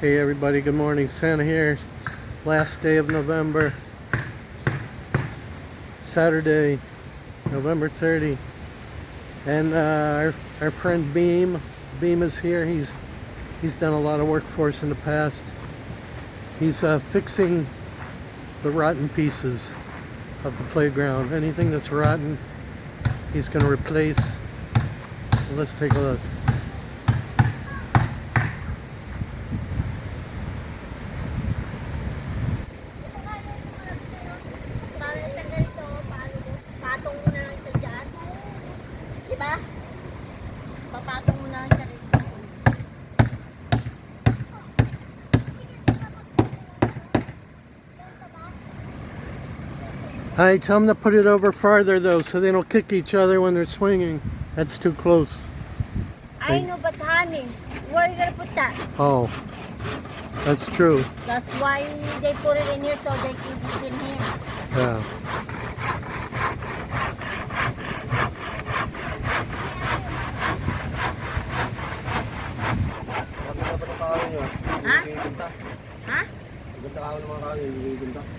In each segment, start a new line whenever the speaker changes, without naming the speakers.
Hey everybody, good morning. Santa here. Last day of November. Saturday, November 30. And our friend Beam is here. He's done a lot of work for us in the past. He's fixing the rotten pieces of the playground. Anything that's rotten, he's going to replace. So let's take a look. I tell them to put it over farther though, so they don't kick each other when they're swinging. That's too close.
I know, but honey, where are you gonna put that?
Oh, that's true.
That's why they put it in here, so they can put it in here.
Yeah.
Ha? Ha?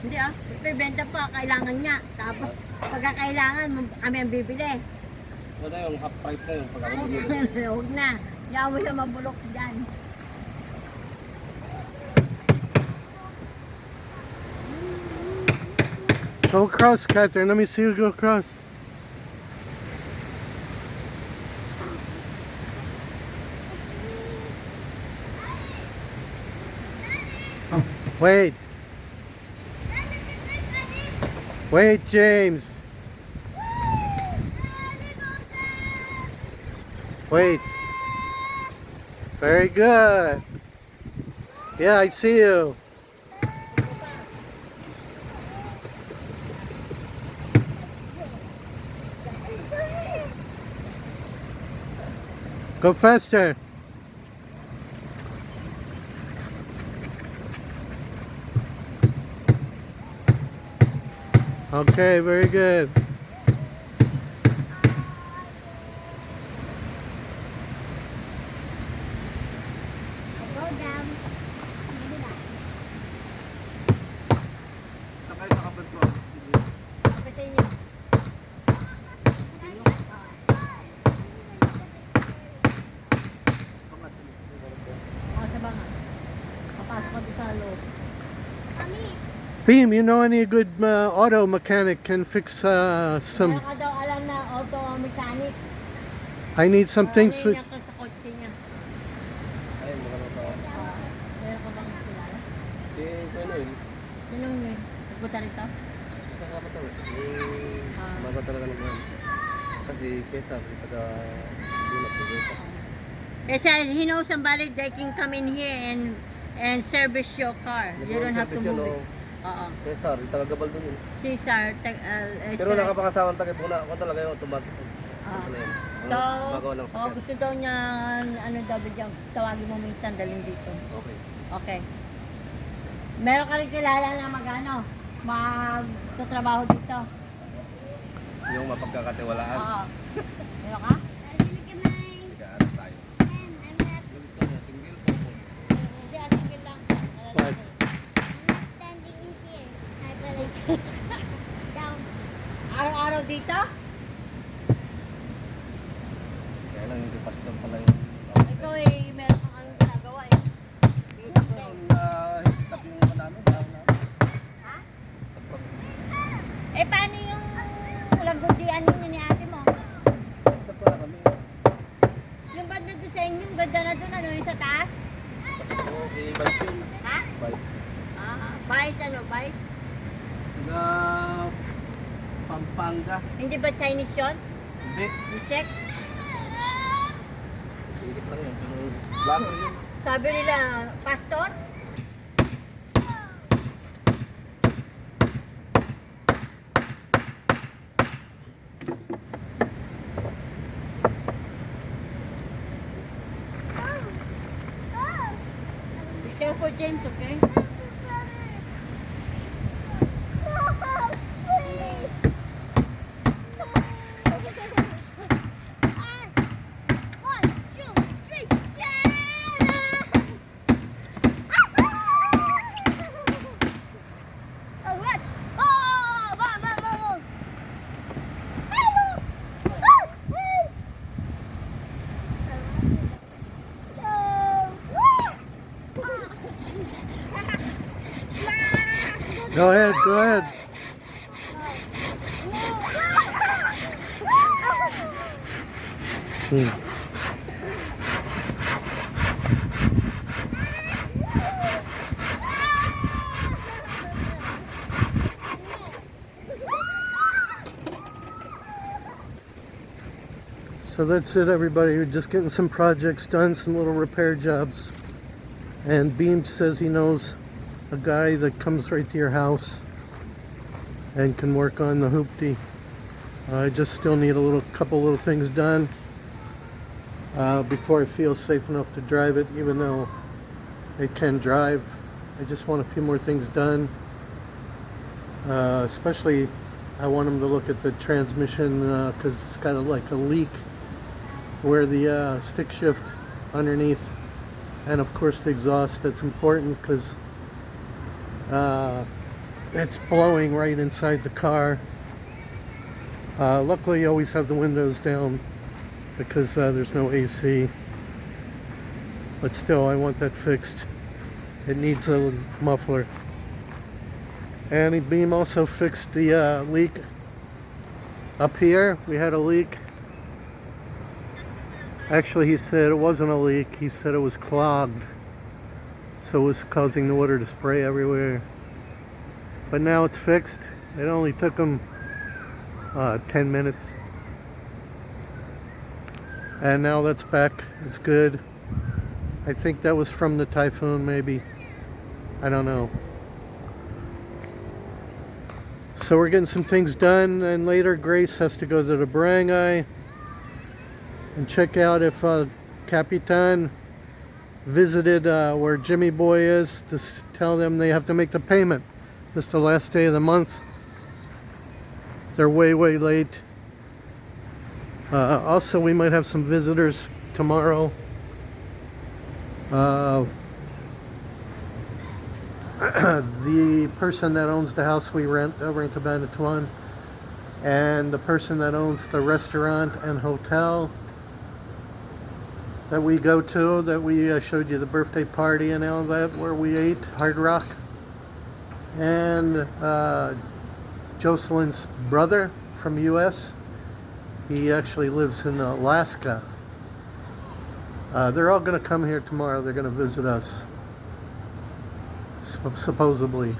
Hindi ah, ibebenta pa, kailangan niya. Tapos pagkakailangan, kami ang bibili.
Wala yung half price na yun. Pag
Huwag na, yawa na mabulok dyan.
Go across, Catherine. Let me see you go across. Wait. Wait, James. Wait. Very good. Yeah, I see you. Go faster. Okay, very good.
Go down.
sakay sa kapit ko.
Kapatay niya. O, sa banga. Papasok ka sa loob.
Beam, you know any good auto mechanic can fix
Meron
some...
ka daw alam na auto mechanic.
I need some things
Ano
fixed.
yung sa kotse niya?
Ay, magandang tao.
Meron ka bang kilala?
Si Penoy.
Sinong yun? Nagpunta rito?
Sa kapit ko. Bago talaga naman. Kasi kesa sa dunap ko dito.
Yes, he knows somebody that can come in here and service your car. You don't have to move it. Oo.
Cesar, taga-gabal dun yun.
Cesar.
Pero nakapakasawang taga-puna. Ako talaga yung automatic.
So,
Bago lang sa
gusto daw niya, ano daw bigyan, tawagin mo minsan dalhin dito.
Okay.
Okay. Meron ka rin kilala na magtatrabaho dito?
Yung mapagkakatiwalaan.
Oo. Meron ka?
Nag-aaral tayo. Gusto mo, single po po.
Hindi, asingil lang.
What?
Araw-araw dito?
Kaya lang hindi pastor pala yung...
Ikaw meron kang anong ginagawa eh.
Stop yung namin.
Ha? Paano yung lagundian ninyo ni ate mo?
Stop pala kami.
Yung banda doon sa inyo, yung ganda na doon, ano yung sa taas?
Okay, vice yun.
Ha?
Vice.
Vice ano, Vice?
Taga Pampanga.
Hindi ba Chinese yun?
Hindi.
You check?
Singit lang yun. Pero vlogger yun.
Sabi nila, pastor? Be careful, James, okay?
Go ahead, go ahead. Hmm. So that's it, everybody. We're just getting some projects done, some little repair jobs. And Beam says he knows a guy that comes right to your house and can work on the hoopty. I just still need a couple little things done before I feel safe enough to drive it, even though it can drive. I just want a few more things done. Especially, I want him to look at the transmission because it's got like a leak where the stick shift underneath, and of course the exhaust. That's important because it's blowing right inside the car. Luckily, you always have the windows down because there's no AC, but still I want that fixed. It needs a muffler. And Beam also fixed the leak up here. We had a leak. Actually, he said it wasn't a leak. He said it was clogged, so it was causing the water to spray everywhere. But now it's fixed. It only took him 10 minutes. And now that's back. It's good. I think that was from the typhoon, maybe. I don't know. So we're getting some things done, and later Grace has to go to the barangay and check out if Capitan visited where Jimmy Boy is, to tell them they have to make the payment. This is the last day of the month. They're way late. Also, we might have some visitors tomorrow. The person that owns the house we rent over in Cabanatuan, and the person that owns the restaurant and hotel that we go to, that we showed you the birthday party and all that, where we ate, Hard Rock. And Jocelyn's brother from US, he actually lives in Alaska. They're all going to come here tomorrow. They're going to visit us, supposedly.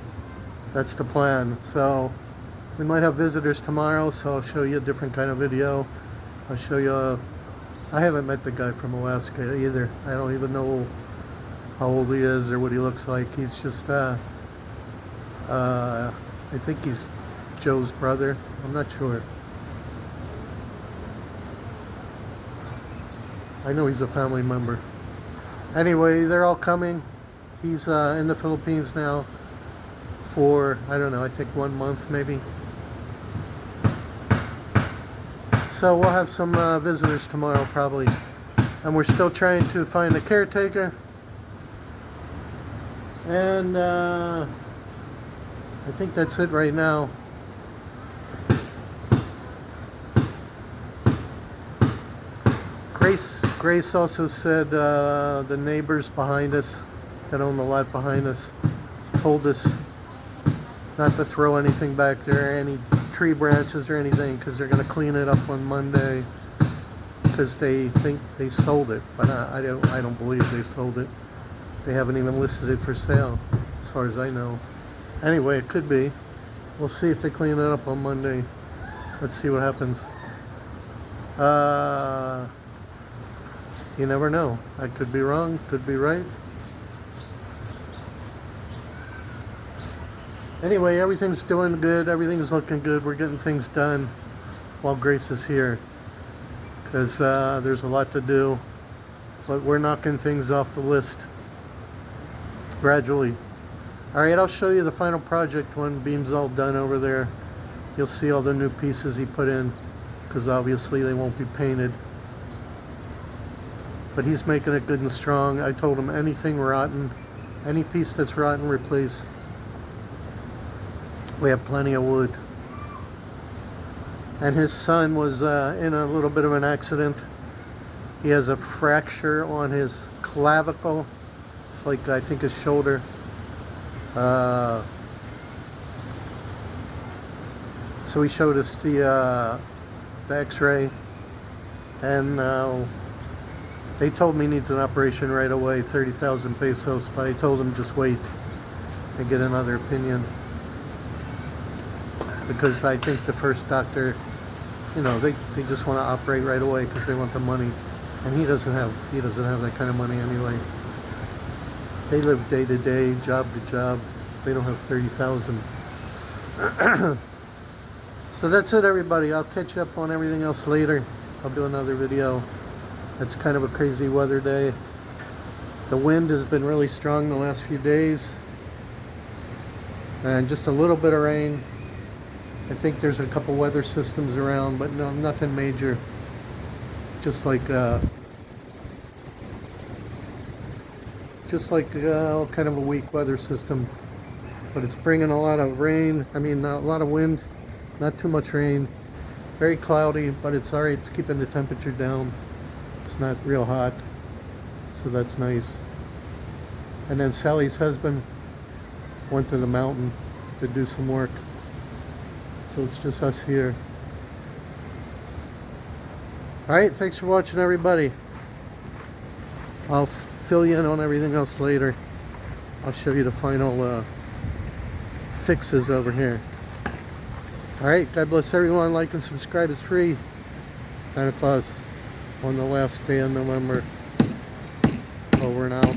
That's the plan. So we might have visitors tomorrow, so I'll show you a different kind of video. I'll show you I haven't met the guy from Alaska either. I don't even know how old he is or what he looks like. He's just I think he's Joe's brother. I'm not sure. I know he's a family member. Anyway, they're all coming. He's in the Philippines now for, I don't know, I think 1 month maybe. So we'll have some visitors tomorrow probably. And we're still trying to find a caretaker. And I think that's it right now. Grace also said the neighbors behind us that own the lot behind us told us not to throw anything back there, any tree branches or anything, because they're going to clean it up on Monday, because they think they sold it, but I don't believe they sold it. They haven't even listed it for sale, as far as I know. Anyway, it could be. We'll see if they clean it up on Monday. Let's see what happens. You never know. I could be wrong, could be right. Anyway, everything's doing good. Everything's looking good. We're getting things done while Grace is here, because there's a lot to do. But we're knocking things off the list gradually. Alright, I'll show you the final project when Beam's all done over there. You'll see all the new pieces he put in, because obviously they won't be painted. But he's making it good and strong. I told him anything rotten, any piece that's rotten, replace. We have plenty of wood. And his son was in a little bit of an accident. He has a fracture on his clavicle. It's like, I think, his shoulder. So he showed us the x-ray, and they told me he needs an operation right away, 30,000 pesos, but I told him just wait and get another opinion, because I think the first doctor, you know, they just want to operate right away because they want the money, and he doesn't have that kind of money anyway. They live day to day, job to job. They don't have 30,000. So that's it, everybody. I'll catch up on everything else later. I'll do another video. It's kind of a crazy weather day. The wind has been really strong the last few days, and just a little bit of rain. I think there's a couple weather systems around, but no, nothing major. Just like kind of a weak weather system. But it's bringing a lot of rain. I mean, a lot of wind, not too much rain. Very cloudy, but it's alright. It's keeping the temperature down. It's not real hot, so that's nice. And then Sally's husband went to the mountain to do some work. So it's just us here. Alright, thanks for watching, everybody. I'll fill you in on everything else later. I'll show you the final fixes over here. Alright, God bless everyone. Like and subscribe. It's free. Santa Claus on the last day of November. Over and out.